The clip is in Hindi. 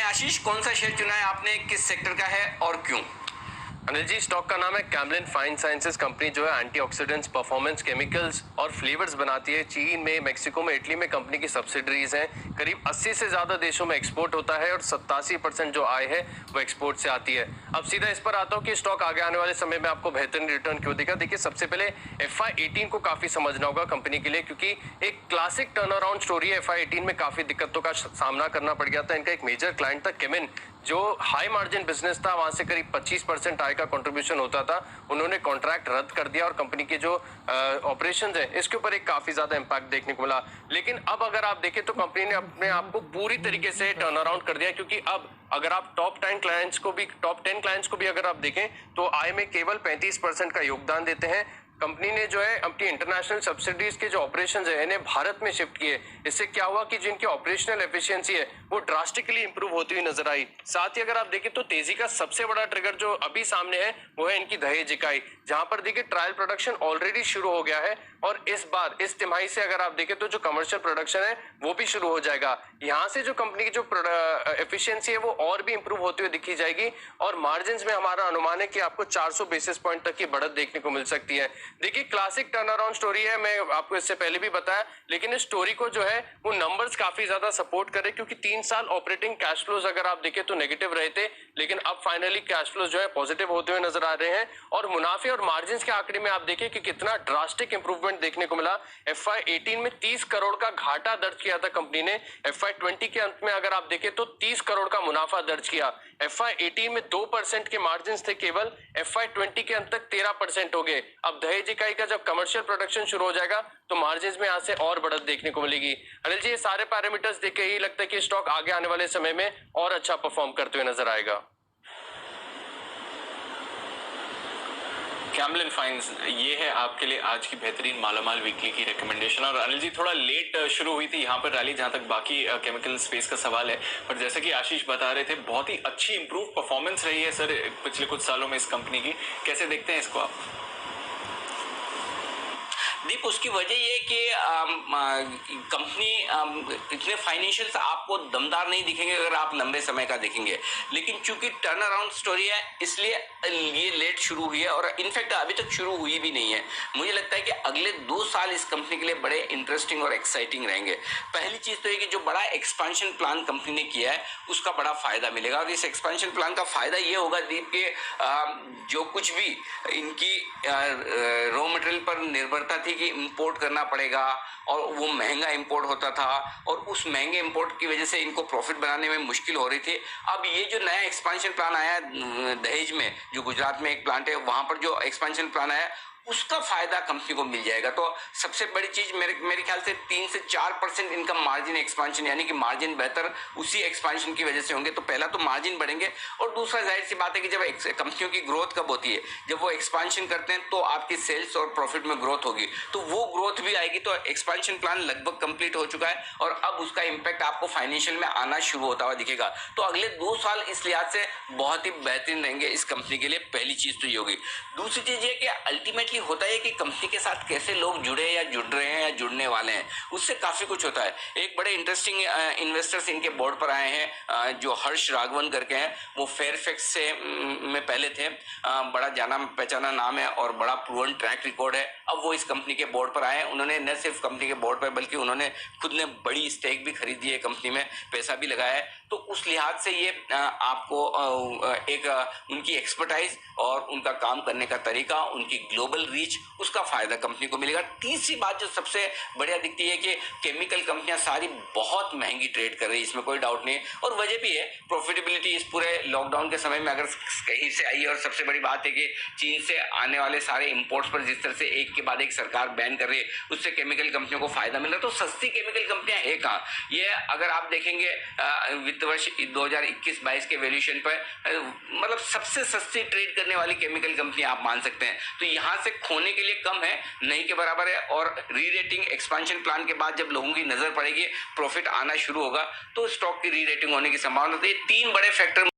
आशीष, कौन सा शेयर चुना है आपने, किस सेक्टर का है और क्यों? अनिल जी, स्टॉक का नाम है कैमलिन फाइन साइंसेज। कंपनी जो है एंटीऑक्सीडेंट्स, परफॉर्मेंस केमिकल्स और फ्लेवर्स बनाती है। चीन में, मेक्सिको में, इटली में कंपनी की सब्सिडरीज हैं। करीब 80 से ज्यादा देशों में एक्सपोर्ट होता है और 87% जो आय है वो एक्सपोर्ट से आती है। अब सीधा इस पर आता हूँ कि स्टॉक आगे आने वाले समय में आपको बेहतरीन रिटर्न क्यों देगा। देखिए, सबसे पहले FY18 को काफी समझना होगा कंपनी के लिए, क्योंकि एक क्लासिक टर्न अराउंड स्टोरी है। FY18 में काफी दिक्कतों का सामना करना पड़ गया था। इनका एक मेजर क्लाइंट था केमिन, जो हाई मार्जिन बिजनेस था, वहां से करीब 25% आय का कंट्रीब्यूशन होता था। उन्होंने कॉन्ट्रैक्ट रद्द कर दिया और कंपनी के जो ऑपरेशंस है इसके ऊपर एक काफी ज्यादा इंपैक्ट देखने को मिला। लेकिन अब अगर आप देखें तो कंपनी ने अपने आप को पूरी तरीके से टर्न अराउंड कर दिया, क्योंकि अब अगर आप टॉप 10 क्लाइंट्स को भी अगर आप देखें तो आय में केवल 35% का योगदान देते हैं। कंपनी ने जो है अपनी इंटरनेशनल सब्सिडीज के जो ऑपरेशन है इन्हें भारत में शिफ्ट किए। इससे क्या हुआ कि जिनकी ऑपरेशनल एफिशिएंसी है वो ड्रास्टिकली इंप्रूव होती हुई नजर आई। साथ ही अगर आप देखें तो तेजी का सबसे बड़ा ट्रिगर जो अभी सामने है वो है इनकी दहेज इकाई, जहां पर देखिए ट्रायल प्रोडक्शन ऑलरेडी शुरू हो गया है और इस बार इस तिमाही से अगर आप देखें तो जो कमर्शियल प्रोडक्शन है वो भी शुरू हो जाएगा। यहां से जो कंपनी की जो एफिशिएंसी है वो और भी इंप्रूव होती हुई दिखी जाएगी और मार्जिन में हमारा अनुमान है कि आपको 400 बेसिस पॉइंट तक की बढ़त देखने को मिल सकती है। देखिए, क्लासिक टर्न अराउंड स्टोरी है, मैं आपको इससे पहले भी बताया, लेकिन इस स्टोरी को जो है वो नंबर्स काफी ज्यादा सपोर्ट करे, क्योंकि 3 साल ऑपरेटिंग कैश फ्लोज अगर आप देखें तो नेगेटिव रहे थे, लेकिन अब फाइनली कैश फ्लोज जो है पॉजिटिव होते हुए नजर आ रहे हैं। और मुनाफे और मार्जिन के आंकड़े में आप देखें कि कितना ड्रास्टिक इंप्रूवमेंट देखने को मिला। FY18 में 30 करोड़ का घाटा दर्ज किया था कंपनी ने। FY20 के अंत में अगर आप देखें तो 30 करोड़ का मुनाफा दर्ज किया। FY18 में 2% के मार्जिन थे केवल, FY20 के अंत तक 13% हो गए। अब दहेज इकाई का जब कमर्शियल प्रोडक्शन शुरू हो जाएगा तो मार्जिन में यहां से और बढ़त देखने को मिलेगी। अनिल जी, ये सारे पैरामीटर्स देख के ही लगता है कि स्टॉक आगे आने वाले समय में और अच्छा परफॉर्म करते हुए नजर आएगा। कैमलिन फाइन्स, ये है आपके लिए आज की बेहतरीन मालामाल वीकली की रिकमेंडेशन। और अनिल जी, थोड़ा लेट शुरू हुई थी यहाँ पर रैली, जहां तक बाकी केमिकल स्पेस का सवाल है, पर जैसे कि आशीष बता रहे थे बहुत ही अच्छी इंप्रूव परफॉर्मेंस रही है सर पिछले कुछ सालों में इस कंपनी की। कैसे देखते हैं इसको आप? दीप, उसकी वजह ये कि कंपनी इतने फाइनेंशियल्स आपको दमदार नहीं दिखेंगे अगर आप लंबे समय का देखेंगे, लेकिन चूंकि टर्न अराउंड स्टोरी है इसलिए ये लेट शुरू हुई है और इनफैक्ट अभी तक शुरू हुई भी नहीं है। मुझे लगता है कि अगले 2 साल इस कंपनी के लिए बड़े इंटरेस्टिंग और एक्साइटिंग रहेंगे। पहली चीज तो ये कि जो बड़ा एक्सपेंशन प्लान कंपनी ने किया है उसका बड़ा फायदा मिलेगा और इस एक्सपेंशन प्लान का फायदा ये होगा दीप के जो कुछ भी इनकी रॉ मटेरियल पर निर्भरता थी कि इंपोर्ट करना पड़ेगा और वो महंगा इंपोर्ट होता था और उस महंगे इंपोर्ट की वजह से इनको प्रॉफिट बनाने में मुश्किल हो रही थी। अब ये जो नया एक्सपेंशन प्लान आया दहेज में, जो गुजरात में एक प्लांट है, वहां पर जो एक्सपेंशन प्लान आया उसका फायदा कंपनी को मिल जाएगा। तो सबसे बड़ी चीज मेरे ख्याल से 3 से 4% इनका मार्जिन एक्सपेंशन, यानी कि मार्जिन बेहतर उसी एक्सपेंशन की वजह से होंगे। तो पहला तो मार्जिन बढ़ेंगे और दूसरा जाहिर सी बात है कि जब कंपनियों की ग्रोथ कब होती है, जब वो एक्सपेंशन करते हैं तो आपकी सेल्स और प्रॉफिट में ग्रोथ होगी, तो वो ग्रोथ भी आएगी। तो एक्सपेंशन प्लान लगभग कंप्लीट हो चुका है और अब उसका इंपैक्ट आपको फाइनेंशियल में आना शुरू होता हुआ दिखेगा। तो अगले 2 साल इस लिहाज से बहुत ही बेहतरीन रहेंगे इस कंपनी के लिए। पहली चीज तो ये होगी। दूसरी चीज ये कि अल्टीमेटली होता है कि कंपनी के साथ कैसे लोग जुड़े या जुड़ रहे हैं या जुड़ने वाले हैं, उससे काफी कुछ होता है। एक बड़े इंटरेस्टिंग इन्वेस्टर्स इनके बोर्ड पर आए हैं जो हर्ष राघवन करके हैं। वो फेयरफैक्स से में पहले थे, बड़ा जाना पहचाना नाम है और बड़ा प्रूवन ट्रैक रिकॉर्ड है। अब वो इस कंपनी के बोर्ड पर आए हैं। उन्होंने न सिर्फ कंपनी के बोर्ड पर बल्कि उन्होंने खुद ने बड़ी स्टेक भी खरीदी है कंपनी में, पैसा भी लगाया है। तो उस लिहाज से ये आपको एक उनकी एक्सपर्टाइज और उनका काम करने का तरीका, उनकी ग्लोबल रीच, उसका फायदा कंपनी को मिलेगा। तीसरी बात जो सबसे बढ़िया दिखती है कि केमिकल कंपनियां सारी बहुत महंगी ट्रेड कर रही है, इसमें कोई डाउट नहीं है और वजह भी है। प्रॉफिटेबिलिटी इस पूरे लॉकडाउन के समय में अगर कहीं से आई है और सबसे बड़ी बात है कि चीन से आने वाले सारे इंपोर्ट्स पर जिस तरह से एक के बाद एक सरकार बैन कर रही है, उससे केमिकल कंपनियों को फायदा मिल रहा है। तो सस्ती केमिकल कंपनियां है कहाँ? ये अगर आप देखेंगे वित्त वर्ष 2021-22 के वैल्यूएशन पर मतलब सबसे सस्ती ट्रेड करने वाली केमिकल कंपनी आप मान सकते हैं। तो यहां से खोने के लिए कम है, नहीं के बराबर है। और री रेटिंग एक्सपेंशन प्लान के बाद जब लोगों की नजर पड़ेगी, प्रॉफिट आना शुरू होगा, तो स्टॉक की री रेटिंग होने की संभावना है। 3 बड़े फैक्टर